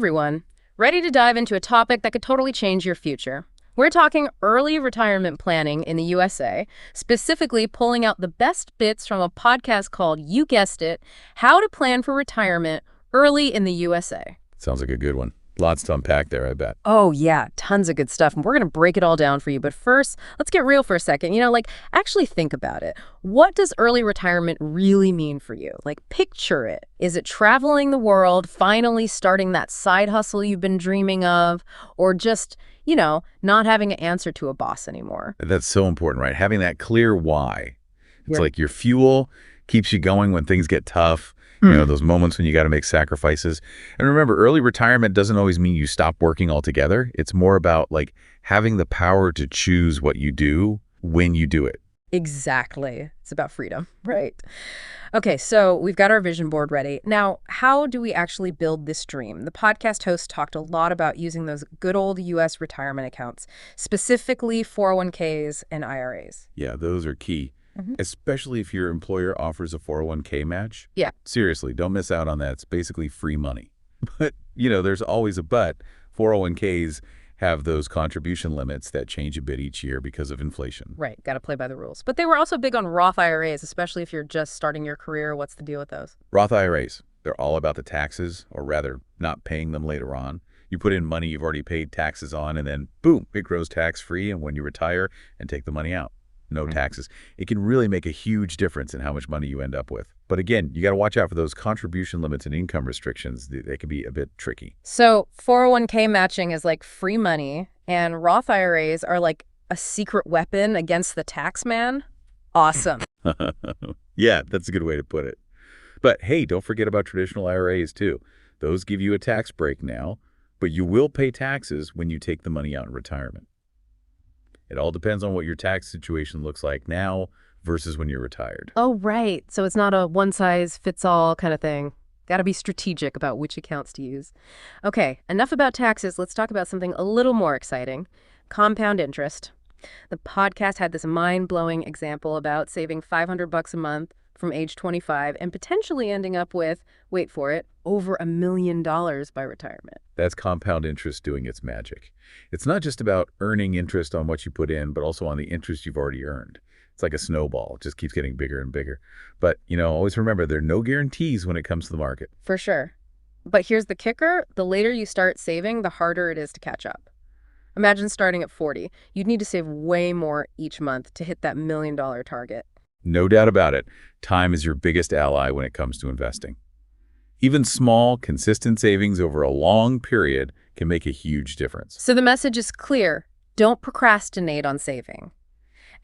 everyone. Ready to dive into a topic that could totally change your future. We're talking early retirement planning in the USA, specifically pulling out the best bits from a podcast called, you guessed it, How to Plan for Retirement Early in the USA. Sounds like a good one. Lots to unpack there, I bet. Oh, yeah, tons of good stuff. And we're going to break it all down for you. But first, let's get real for a second. Actually think about it. What does early retirement really mean for you? Picture it. Is it traveling the world, finally starting that side hustle you've been dreaming of, or just, not having an answer to a boss anymore? That's so important, right? Having that clear why. It's like your fuel keeps you going when things get tough. Those moments when you got to make sacrifices. And remember, early retirement doesn't always mean you stop working altogether. It's more about having the power to choose what you do when you do it. Exactly. It's about freedom, right? Okay, so we've got our vision board ready. Now, how do we actually build this dream? The podcast host talked a lot about using those good old U.S. retirement accounts, specifically 401ks and IRAs. Yeah, those are key. Especially if your employer offers a 401k match. Yeah. Seriously, don't miss out on that. It's basically free money. But, there's always a but. 401ks have those contribution limits that change a bit each year because of inflation. Right. Got to play by the rules. But they were also big on Roth IRAs, especially if you're just starting your career. What's the deal with those? Roth IRAs, they're all about the taxes, or rather not paying them later on. You put in money you've already paid taxes on, and then boom, it grows tax-free. And when you retire and take the money out, no taxes. It can really make a huge difference in how much money you end up with. But again, you got to watch out for those contribution limits and income restrictions. They can be a bit tricky. So 401k matching is like free money, and Roth IRAs are like a secret weapon against the tax man. Awesome. Yeah, that's a good way to put it. But hey, don't forget about traditional IRAs too. Those give you a tax break now, but you will pay taxes when you take the money out in retirement. It all depends on what your tax situation looks like now versus when you're retired. Oh, right. So it's not a one-size-fits-all kind of thing. Got to be strategic about which accounts to use. Okay, enough about taxes. Let's talk about something a little more exciting, compound interest. The podcast had this mind-blowing example about saving $500 a month from age 25 and potentially ending up with, wait for it, over $1 million by retirement. That's compound interest doing its magic. It's not just about earning interest on what you put in, but also on the interest you've already earned. It's like a snowball. It just keeps getting bigger and bigger. But, always remember, there are no guarantees when it comes to the market. For sure. But here's the kicker. The later you start saving, the harder it is to catch up. Imagine starting at 40. You'd need to save way more each month to hit that $1 million target. No doubt about it. Time is your biggest ally when it comes to investing. Even small, consistent savings over a long period can make a huge difference. So the message is clear. Don't procrastinate on saving.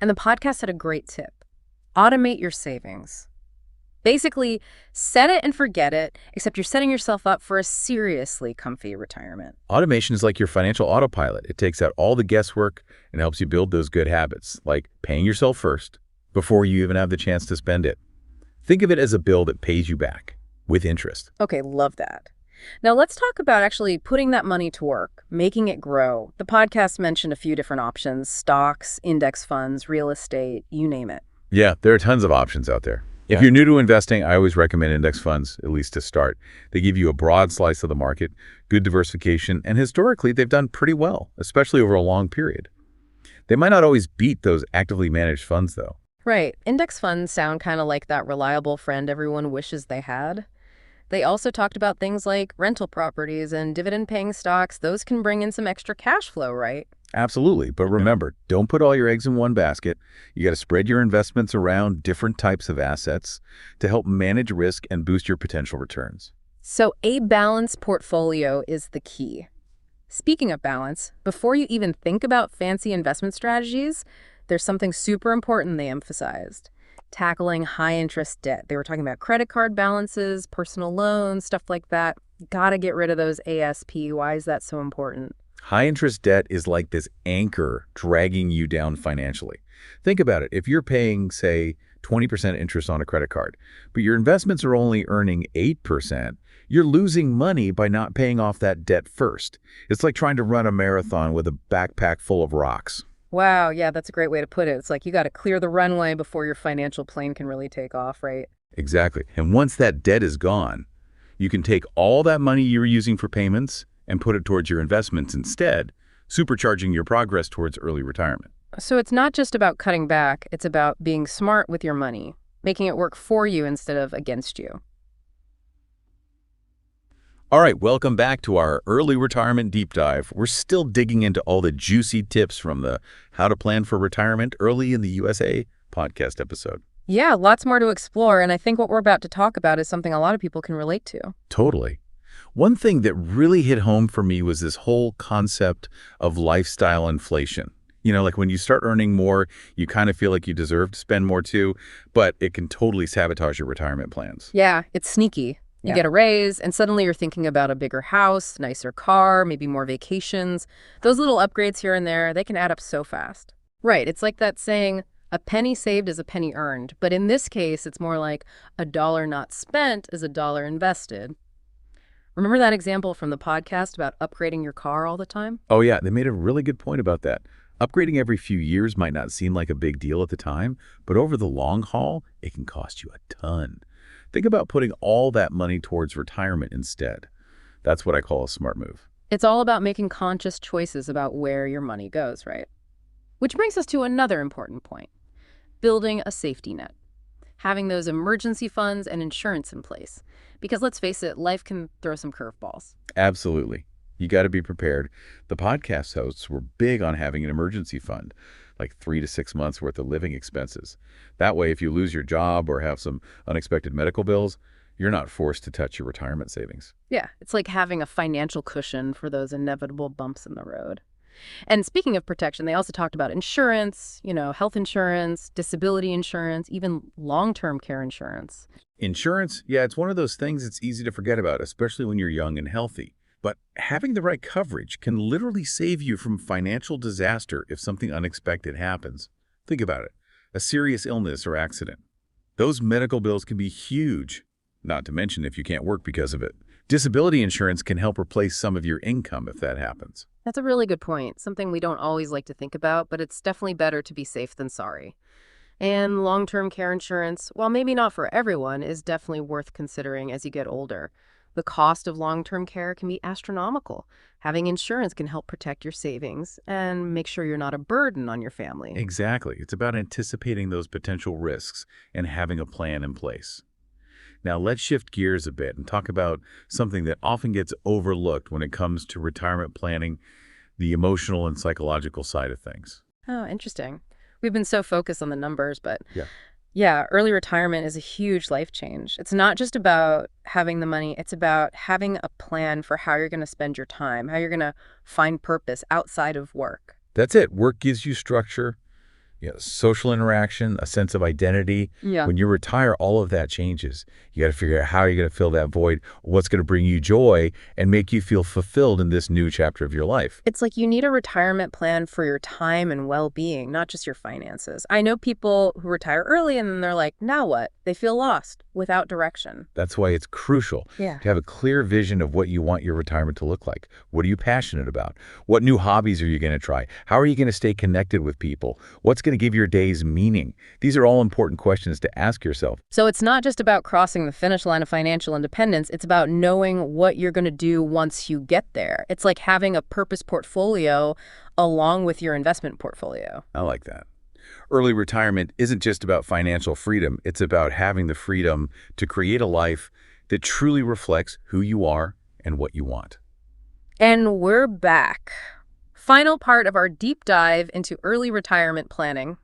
And the podcast had a great tip. Automate your savings. Basically, set it and forget it, except you're setting yourself up for a seriously comfy retirement. Automation is like your financial autopilot. It takes out all the guesswork and helps you build those good habits, like paying yourself first before you even have the chance to spend it. Think of it as a bill that pays you back with interest. Okay, love that. Now let's talk about actually putting that money to work, making it grow. The podcast mentioned a few different options: stocks, index funds, real estate, you name it. Yeah, there are tons of options out there. If you're new to investing, I always recommend index funds, at least to start. They give you a broad slice of the market, good diversification, and historically they've done pretty well, especially over a long period. They might not always beat those actively managed funds, though. Right. Index funds sound kind of like that reliable friend everyone wishes they had. They also talked about things like rental properties and dividend-paying stocks. Those can bring in some extra cash flow, right? Absolutely. But remember, don't put all your eggs in one basket. You got to spread your investments around different types of assets to help manage risk and boost your potential returns. So a balanced portfolio is the key. Speaking of balance, before you even think about fancy investment strategies, there's something super important they emphasized: tackling high-interest debt. They were talking about credit card balances, personal loans, stuff like that. Gotta get rid of those ASP. Why is that so important? High-interest debt is like this anchor dragging you down financially. Think about it. If you're paying, say, 20% interest on a credit card, but your investments are only earning 8%, you're losing money by not paying off that debt first. It's like trying to run a marathon with a backpack full of rocks. Wow, yeah, that's a great way to put it. It's like you got to clear the runway before your financial plane can really take off, right? Exactly. And once that debt is gone, You can take all that money you were using for payments and put it towards your investments instead, supercharging your progress towards early retirement. So it's not just about cutting back, it's about being smart with your money, making it work for you instead of against you. All right, welcome back to our early retirement deep dive. We're still digging into all the juicy tips from the How to Plan for Retirement Early in the USA podcast episode. Yeah, lots more to explore, and I think what we're about to talk about is something a lot of people can relate to. Totally. One thing that really hit home for me was this whole concept of lifestyle inflation. Like when you start earning more, you kind of feel like you deserve to spend more too, but it can totally sabotage your retirement plans. Yeah, it's sneaky. You get a raise, and suddenly you're thinking about a bigger house, nicer car, maybe more vacations. Those little upgrades here and there, they can add up so fast. Right, it's like that saying, a penny saved is a penny earned. But in this case, it's more like a dollar not spent is a dollar invested. Remember that example from the podcast about upgrading your car all the time? Oh yeah, they made a really good point about that. Upgrading every few years might not seem like a big deal at the time, but over the long haul, it can cost you a ton. Think about putting all that money towards retirement instead. That's what I call a smart move. It's all about making conscious choices about where your money goes, right? Which brings us to another important point, building a safety net. Having those emergency funds and insurance in place. Because let's face it, life can throw some curveballs. Absolutely. You got to be prepared. The podcast hosts were big on having an emergency fund, like 3 to 6 months worth of living expenses. That way, if you lose your job or have some unexpected medical bills, you're not forced to touch your retirement savings. Yeah, it's like having a financial cushion for those inevitable bumps in the road. And speaking of protection, they also talked about insurance, health insurance, disability insurance, even long-term care insurance. Insurance, yeah, it's one of those things it's easy to forget about, especially when you're young and healthy. But having the right coverage can literally save you from financial disaster if something unexpected happens. Think about it. A serious illness or accident. Those medical bills can be huge, not to mention if you can't work because of it. Disability insurance can help replace some of your income if that happens. That's a really good point, something we don't always like to think about, but it's definitely better to be safe than sorry. And long-term care insurance, while maybe not for everyone, is definitely worth considering as you get older. The cost of long-term care can be astronomical. Having insurance can help protect your savings and make sure you're not a burden on your family. Exactly. It's about anticipating those potential risks and having a plan in place. Now, let's shift gears a bit and talk about something that often gets overlooked when it comes to retirement planning, the emotional and psychological side of things. Oh, interesting. We've been so focused on the numbers, but Yeah. yeah, early retirement is a huge life change. It's not just about having the money, it's about having a plan for how you're going to spend your time, how you're going to find purpose outside of work. That's it. Work gives you structure, social interaction, a sense of identity. Yeah. When you retire, all of that changes. You got to figure out how you're going to fill that void, what's going to bring you joy and make you feel fulfilled in this new chapter of your life. It's like you need a retirement plan for your time and well-being, not just your finances. I know people who retire early and then they're like, now what? They feel lost, without direction. That's why it's crucial Yeah. to have a clear vision of what you want your retirement to look like. What are you passionate about? What new hobbies are you going to try? How are you going to stay connected with people? What's going to give your days meaning? These are all important questions to ask yourself. So it's not just about crossing the finish line of financial independence. It's about knowing what you're going to do once you get there. It's like having a purpose portfolio along with your investment portfolio. I like that. Early retirement isn't just about financial freedom. It's about having the freedom to create a life that truly reflects who you are and what you want. And we're back. Final part of our deep dive into early retirement planning.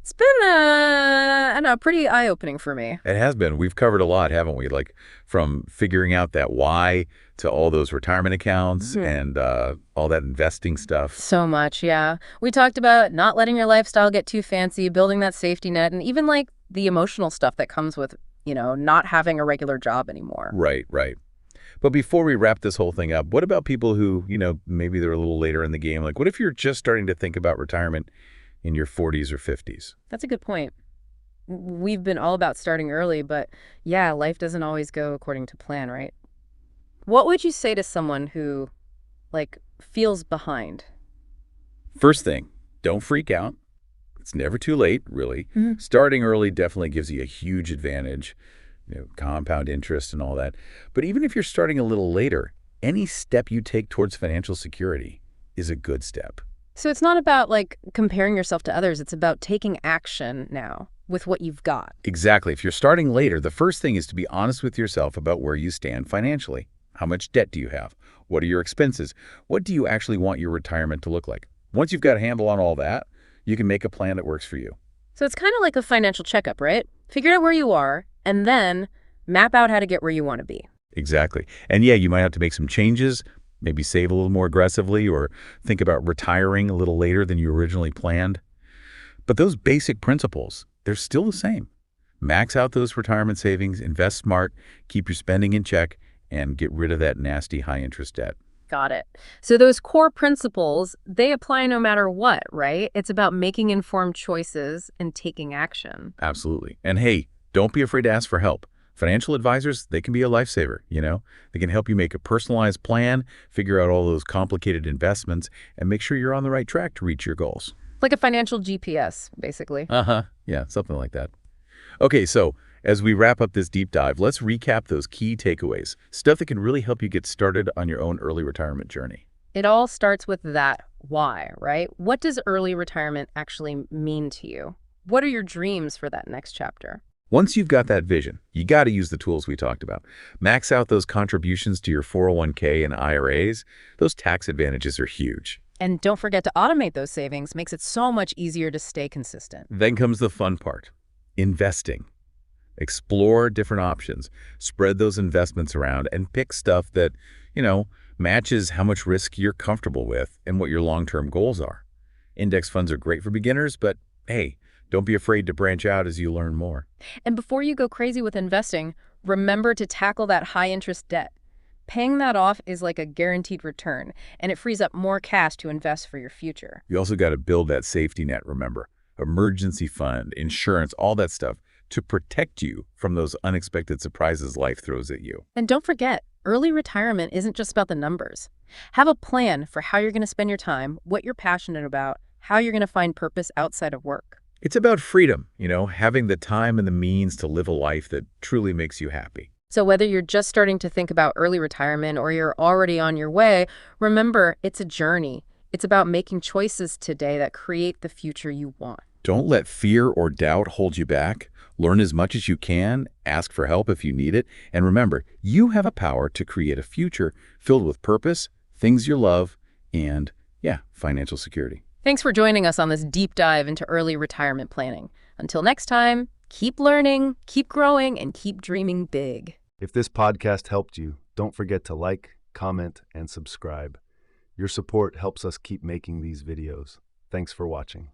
It's been, I don't know, pretty eye-opening for me. It has been. We've covered a lot, haven't we? Like from figuring out that why to all those retirement accounts and all that investing stuff. So much, yeah. We talked about not letting your lifestyle get too fancy, building that safety net, and even like the emotional stuff that comes with, not having a regular job anymore. Right, right. But before we wrap this whole thing up, what about people who, maybe they're a little later in the game? Like, what if you're just starting to think about retirement in your 40s or 50s? That's a good point. We've been all about starting early, but yeah, life doesn't always go according to plan, right? What would you say to someone who, feels behind? First thing, don't freak out. It's never too late, really. Starting early definitely gives you a huge advantage. compound interest and all that. But even if you're starting a little later, any step you take towards financial security is a good step. So it's not about like comparing yourself to others. It's about taking action now with what you've got. Exactly. If you're starting later, the first thing is to be honest with yourself about where you stand financially. How much debt do you have? What are your expenses? What do you actually want your retirement to look like? Once you've got a handle on all that, you can make a plan that works for you. So it's kind of like a financial checkup, right? Figure out where you are and then map out how to get where you want to be. Exactly. And yeah, you might have to make some changes, maybe save a little more aggressively or think about retiring a little later than you originally planned. But those basic principles, they're still the same. Max out those retirement savings, invest smart, keep your spending in check, and get rid of that nasty high-interest debt. Got it. So those core principles, they apply no matter what, right? It's about making informed choices and taking action. Absolutely. And hey, don't be afraid to ask for help. Financial advisors, they can be a lifesaver, They can help you make a personalized plan, figure out all those complicated investments, and make sure you're on the right track to reach your goals. Like a financial GPS, basically. Uh-huh. Yeah, something like that. Okay, so as we wrap up this deep dive, let's recap those key takeaways, stuff that can really help you get started on your own early retirement journey. It all starts with that why, right? What does early retirement actually mean to you? What are your dreams for that next chapter? Once you've got that vision, you got to use the tools we talked about. Max out those contributions to your 401k and IRAs. Those tax advantages are huge. And don't forget to automate those savings. Makes it so much easier to stay consistent. Then comes the fun part, investing. Explore different options, spread those investments around, and pick stuff that, matches how much risk you're comfortable with and what your long-term goals are. Index funds are great for beginners, but hey, don't be afraid to branch out as you learn more. And before you go crazy with investing, remember to tackle that high-interest debt. Paying that off is like a guaranteed return, and it frees up more cash to invest for your future. You also got to build that safety net, remember. Emergency fund, insurance, all that stuff to protect you from those unexpected surprises life throws at you. And don't forget, early retirement isn't just about the numbers. Have a plan for how you're going to spend your time, what you're passionate about, how you're going to find purpose outside of work. It's about freedom, having the time and the means to live a life that truly makes you happy. So whether you're just starting to think about early retirement or you're already on your way, remember, it's a journey. It's about making choices today that create the future you want. Don't let fear or doubt hold you back. Learn as much as you can, ask for help if you need it, and remember, you have a power to create a future filled with purpose, things you love, and, financial security. Thanks for joining us on this deep dive into early retirement planning. Until next time, keep learning, keep growing, and keep dreaming big. If this podcast helped you, don't forget to like, comment, and subscribe. Your support helps us keep making these videos. Thanks for watching.